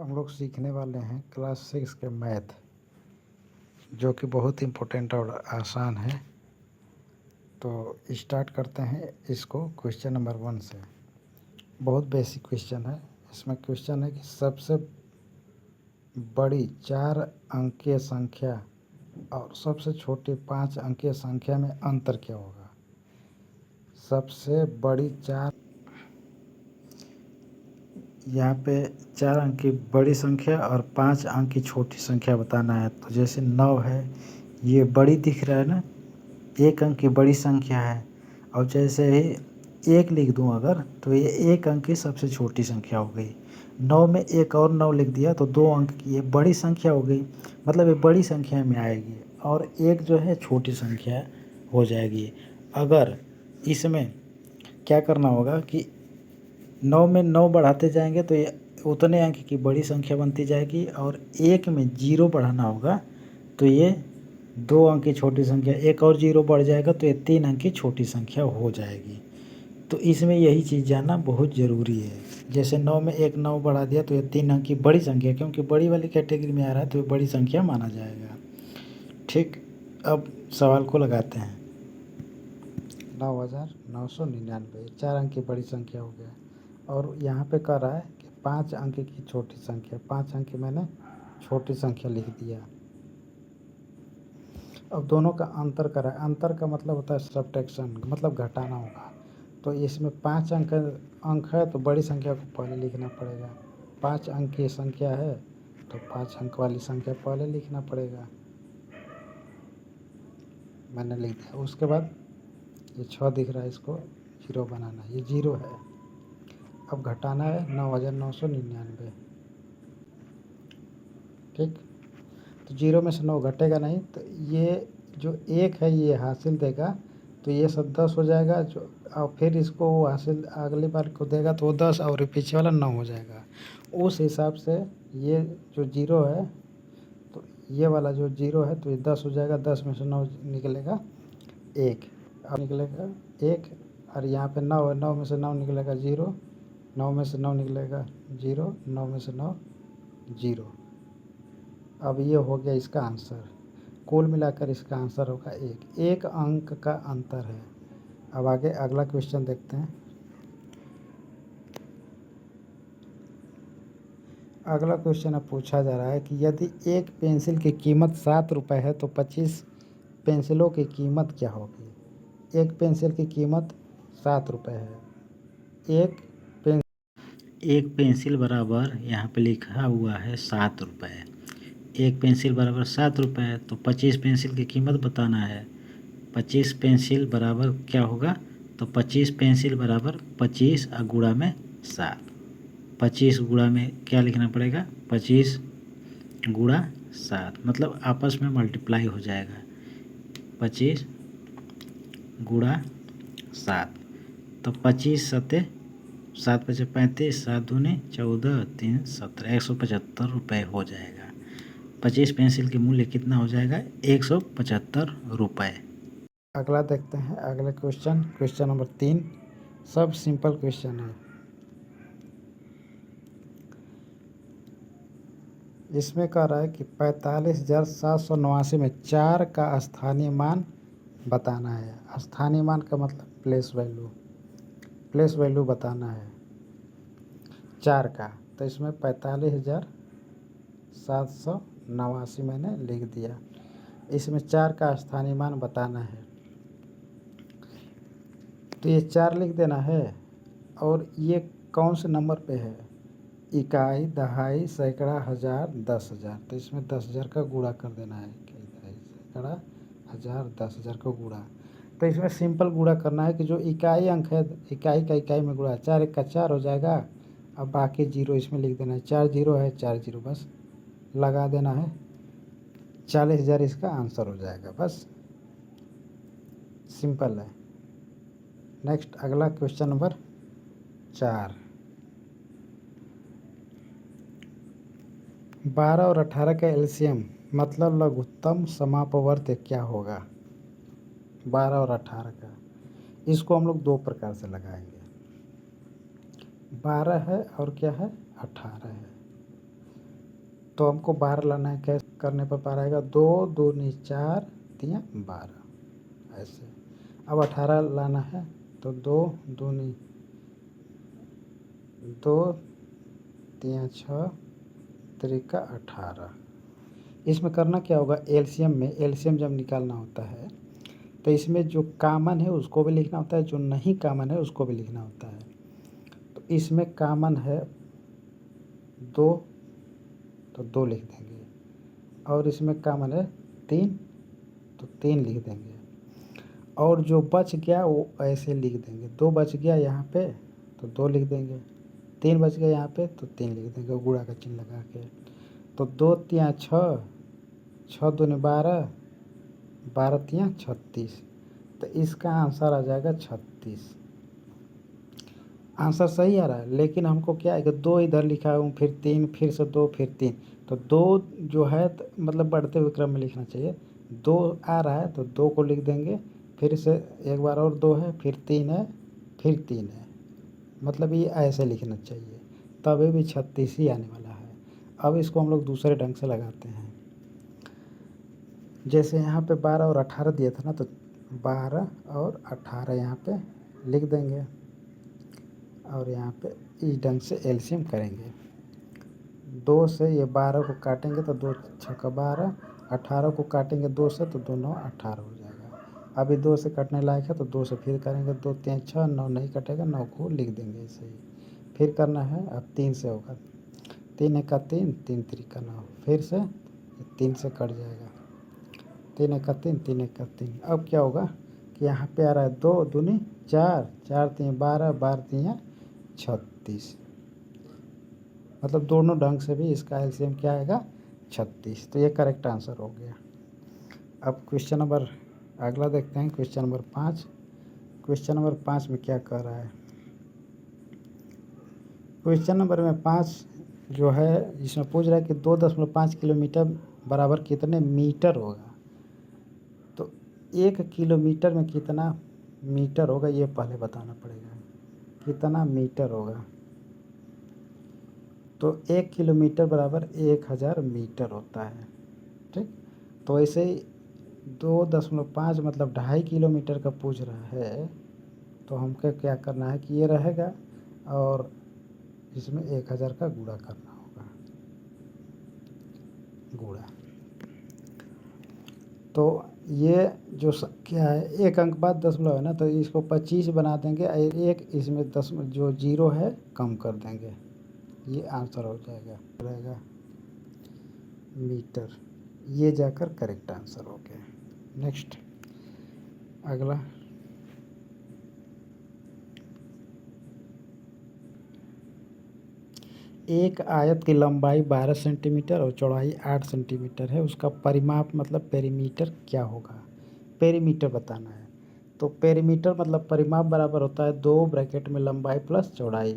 हम लोग सीखने वाले हैं क्लास 6 के मैथ, जो कि बहुत इम्पोर्टेंट और आसान है। तो स्टार्ट करते हैं इसको क्वेश्चन नंबर 1 से। बहुत बेसिक क्वेश्चन है। इसमें क्वेश्चन है कि सबसे बड़ी 4 अंकीय संख्या और सबसे छोटी 5 अंकीय संख्या में अंतर क्या होगा। सबसे बड़ी 4, यहाँ पे 4 अंक की बड़ी संख्या और 5 अंक की छोटी संख्या बताना है। तो जैसे 9 है, ये बड़ी दिख रहा है ना, 1 अंक की बड़ी संख्या है। और जैसे ही 1 लिख दूँ अगर, तो ये 1 अंक की सबसे छोटी संख्या हो गई। 9 में एक और 9 लिख दिया तो 2 अंक की ये बड़ी संख्या हो गई, मतलब ये बड़ी संख्या में आएगी। और एक जो है छोटी संख्या हो जाएगी। अगर इसमें क्या करना होगा कि 9 में 9 बढ़ाते जाएंगे तो ये उतने अंक की बड़ी संख्या बनती जाएगी, और 1 में 0 बढ़ाना होगा तो ये 2 अंक की छोटी संख्या, एक और 0 बढ़ जाएगा तो ये 3 अंक की छोटी संख्या हो जाएगी। तो इसमें यही चीज़ जानना बहुत ज़रूरी है। जैसे 9 में एक 9 बढ़ा दिया तो ये 3 अंक की बड़ी संख्या, क्योंकि बड़ी वाली कैटेगरी में आ रहा है तो ये बड़ी संख्या माना जाएगा। ठीक, अब सवाल को लगाते हैं। 9,999 4 अंक की बड़ी संख्या हो गया। और यहाँ पे कह रहा है कि 5 अंक की छोटी संख्या, 5 अंक की मैंने छोटी संख्या लिख दिया। अब दोनों का अंतर करा है। अंतर का मतलब होता है सब्ट्रैक्शन, मतलब घटाना होगा। तो इसमें 5 अंक है तो बड़ी संख्या को पहले लिखना पड़ेगा। 5 अंक की संख्या है तो 5 अंक वाली संख्या पहले लिखना पड़ेगा। मैंने लिख दिया। उसके बाद ये 6 दिख रहा है, इसको 0 बनाना है, ये 0 है। अब घटाना है 9,999। ठीक, तो 0 में से 9 घटेगा नहीं, तो ये जो 1 है ये हासिल देगा तो ये सब 10 हो जाएगा। जो और फिर इसको वो हासिल अगली बार को देगा तो वो 10 और पीछे वाला 9 हो जाएगा। उस हिसाब से ये जो 0 है, तो ये वाला जो 0 है तो ये 10 हो जाएगा। 10 में से 9 निकलेगा 1, अब निकलेगा 1। और यहाँ पे 9 है, 9 में से 9 निकलेगा 0, 9 में से 9 निकलेगा 0, 9 में से 9 0। अब ये हो गया इसका आंसर। कुल मिलाकर इसका आंसर होगा 1 अंक का अंतर है। अब आगे अगला क्वेश्चन देखते हैं। अगला क्वेश्चन अब पूछा जा रहा है कि यदि एक पेंसिल की कीमत 7 रुपये है तो 25 पेंसिलों की कीमत क्या होगी। एक पेंसिल की कीमत 7 रुपये है। एक पेंसिल बराबर यहाँ पे लिखा हुआ है 7 रुपये। एक पेंसिल बराबर 7 रुपये है तो 25 पेंसिल की कीमत बताना है। 25 पेंसिल बराबर क्या होगा, तो 25 पेंसिल बराबर 25 गुणा में 7। 25 गुणा में क्या लिखना पड़ेगा, 25 गुणा 7, मतलब आपस में मल्टीप्लाई हो जाएगा। 25 गुणा 7, तो 25 सत्ते 7 पचे 35, 7 दूनी 14, 3 17, 175 रुपये हो जाएगा। 25 पेंसिल की मूल्य कितना हो जाएगा, 175 रुपये। अगला देखते हैं। अगला क्वेश्चन नंबर 3। सब सिंपल क्वेश्चन है। इसमें कह रहा है कि 45,789 में 4 का स्थानीय मान बताना है। स्थानीय मान का मतलब प्लेस वैल्यू बताना है 4 का। तो इसमें 45,789 मैंने लिख दिया। इसमें 4 का स्थानीय मान बताना है तो ये 4 लिख देना है। और ये कौन से नंबर पे है, इकाई, दहाई, सैकड़ा, हज़ार, 10,000। तो इसमें 10,000 का गुणा कर देना है। इकाई, सैकड़ा, हज़ार, 10,000 को गुणा। तो इसमें सिंपल गुणा करना है कि जो इकाई अंक है, इकाई का इकाई में गुणा, 4 1 का 4 हो जाएगा। अब बाकी 0 इसमें लिख देना है। 4 0 है, 4 0 बस लगा देना है। 40,000 इसका आंसर हो जाएगा। बस सिंपल है। नेक्स्ट अगला क्वेश्चन नंबर 4। 12 और 18 का एलसीएम मतलब लघुत्तम समापवर्त क्या होगा। 12 और 18 का, इसको हम लोग 2 प्रकार से लगाएंगे। 12 है और क्या है, 18 है। तो हमको 12 लाना है। कैसे करने पर 12 आएगा? 2 दूनी 4 तियाँ 12 ऐसे। अब 18 लाना है तो 2 दूनी 2 तियाँ 6 त्रिका 18। इसमें करना क्या होगा? एलसीएम में एलसीएम जब निकालना होता है तो इसमें जो कॉमन है उसको भी लिखना होता है, जो नहीं कॉमन है उसको भी लिखना होता है। तो इसमें कॉमन है 2 तो 2 लिख देंगे, और इसमें कॉमन है 3 तो 3 लिख देंगे, और जो बच गया वो ऐसे लिख देंगे। 2 बच गया यहाँ पे तो 2 लिख देंगे, 3 बच गया यहाँ पे तो 3 लिख देंगे गुणा का चिन्ह लगा के। तो 2 तियाँ 6, 6 दूनी 12, 12 तियाँ 36। तो इसका आंसर आ जाएगा 36। आंसर सही आ रहा है, लेकिन हमको क्या है कि 2 इधर लिखा हूँ, फिर 3, फिर से 2, फिर 3। तो 2 जो है मतलब बढ़ते हुए क्रम में लिखना चाहिए। 2 आ रहा है तो 2 को लिख देंगे, फिर से एक बार और 2 है, फिर 3 है, फिर 3 है, मतलब ये ऐसे लिखना चाहिए, तभी भी 36 ही आने वाला है। अब इसको हम लोग दूसरे ढंग से लगाते हैं। जैसे यहाँ पे 12 और 18 दिया था ना, तो 12 और 18 यहाँ पे लिख देंगे, और यहाँ पे इस ढंग से एलसीएम करेंगे। 2 से ये 12 को काटेंगे तो 2 छक्का 12, 18 को काटेंगे 2 से तो 2 9 18 हो जाएगा। अभी 2 से कटने लायक है तो 2 से फिर करेंगे, 2 3 6, 9 नहीं कटेगा, 9 को लिख देंगे ऐसे ही। फिर करना है, अब 3 से होगा, 3 1 का 3, 3 3 का 9, फिर से 3 से कट जाएगा, 3 1 का 3, 3 1 का 3। अब क्या होगा कि यहाँ पे आ रहा है 2 दूनी 4, 4 3 12, 12 3 36। मतलब दोनों ढंग से भी इसका एलसीएम क्या आएगा? 36। तो ये करेक्ट आंसर हो गया। अब क्वेश्चन नंबर अगला देखते हैं, क्वेश्चन नंबर 5। क्वेश्चन नंबर 5 में क्या कह रहा है? क्वेश्चन नंबर में 5 जो है इसमें पूछ रहा है कि 2.5 किलोमीटर बराबर कितने मीटर होगा। तो 1 किलोमीटर में कितना मीटर होगा ये पहले बताना पड़ेगा, कितना मीटर होगा। तो 1 किलोमीटर बराबर 1000 मीटर होता है, ठीक। तो ऐसे ही 2.5 मतलब 2.5 किलोमीटर का पूछ रहा है, तो हमको क्या करना है कि ये रहेगा और इसमें 1000 का गुणा करना होगा, गुणा। तो ये जो क्या है, एक अंक बाद दशमलव है ना, तो इसको 25 बना देंगे, एक इसमें दशमलव जो 0 है कम कर देंगे, ये आंसर हो जाएगा, रहेगा मीटर। ये जाकर करेक्ट आंसर हो गया। नेक्स्ट अगला, एक आयत की लंबाई 12 सेंटीमीटर और चौड़ाई 8 सेंटीमीटर है, उसका परिमाप मतलब पेरीमीटर क्या होगा? पेरीमीटर बताना है। तो पेरीमीटर मतलब परिमाप बराबर होता है 2 ब्रैकेट में लंबाई प्लस चौड़ाई।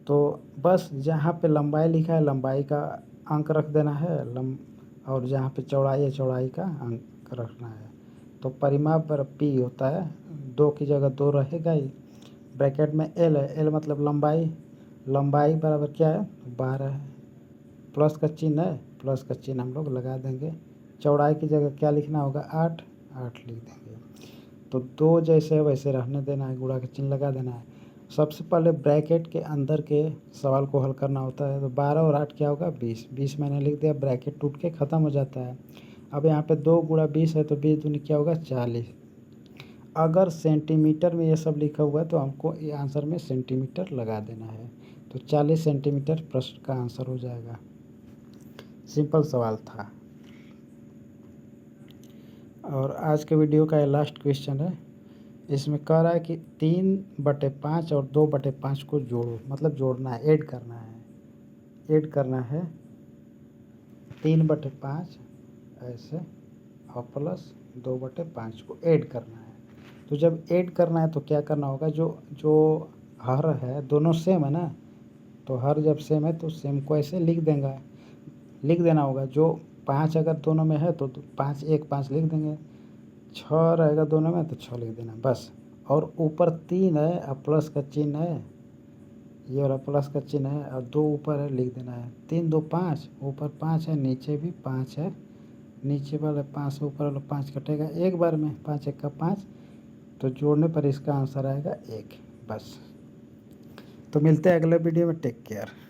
तो बस जहाँ पे लंबाई लिखा है लंबाई का अंक रख देना है, और जहाँ पे चौड़ाई है चौड़ाई का अंक रखना है। तो परिमाप पर पी होता है, 2 की जगह 2 रहेगा ही, ब्रैकेट में एल है, एल मतलब लंबाई, लंबाई बराबर क्या है? 12 है, प्लस का चिन्ह है, प्लस का चिन्ह हम लोग लगा देंगे। चौड़ाई की जगह क्या लिखना होगा? 8, 8 लिख देंगे। तो 2 जैसे है वैसे रहने देना है, गुणा का चिन्ह लगा देना है। सबसे पहले ब्रैकेट के अंदर के सवाल को हल करना होता है। तो 12 और 8 क्या होगा? 20, 20 मैंने लिख दिया, ब्रैकेट टूट के ख़त्म हो जाता है। अब यहाँ पे 2 गुणा 20 है तो 20 दूनी क्या होगा? 40। अगर सेंटीमीटर में ये सब लिखा हुआ है तो हमको ये आंसर में सेंटीमीटर लगा देना है। तो 40 सेंटीमीटर प्रश्न का आंसर हो जाएगा। सिंपल सवाल था। और आज के वीडियो का ये लास्ट क्वेश्चन है। इसमें कह रहा है कि 3/5 और 2/5 को जोड़ो, मतलब जोड़ना है, ऐड करना है। ऐड करना है 3/5 ऐसे और प्लस 2/5 को ऐड करना है। तो जब ऐड करना है तो क्या करना होगा? जो जो हर है दोनों सेम है ना, तो हर जब सेम है तो सेम को ऐसे लिख देना होगा। जो 5 अगर दोनों में है तो 5 1 5 लिख देंगे, 6 रहेगा दोनों में तो 6 लिख देना बस। और ऊपर 3 है और प्लस का चिन्ह है, ये वाला प्लस का चिन्ह है और 2 ऊपर है, लिख देना है। 3 2 5, ऊपर 5 है, नीचे भी 5 है। नीचे वाला 5 से ऊपर वाला 5 कटेगा एक बार में, 5 1 का 5, तो जोड़ने पर इसका आंसर आएगा 1। बस। तो मिलते हैं अगले वीडियो में, टेक केयर।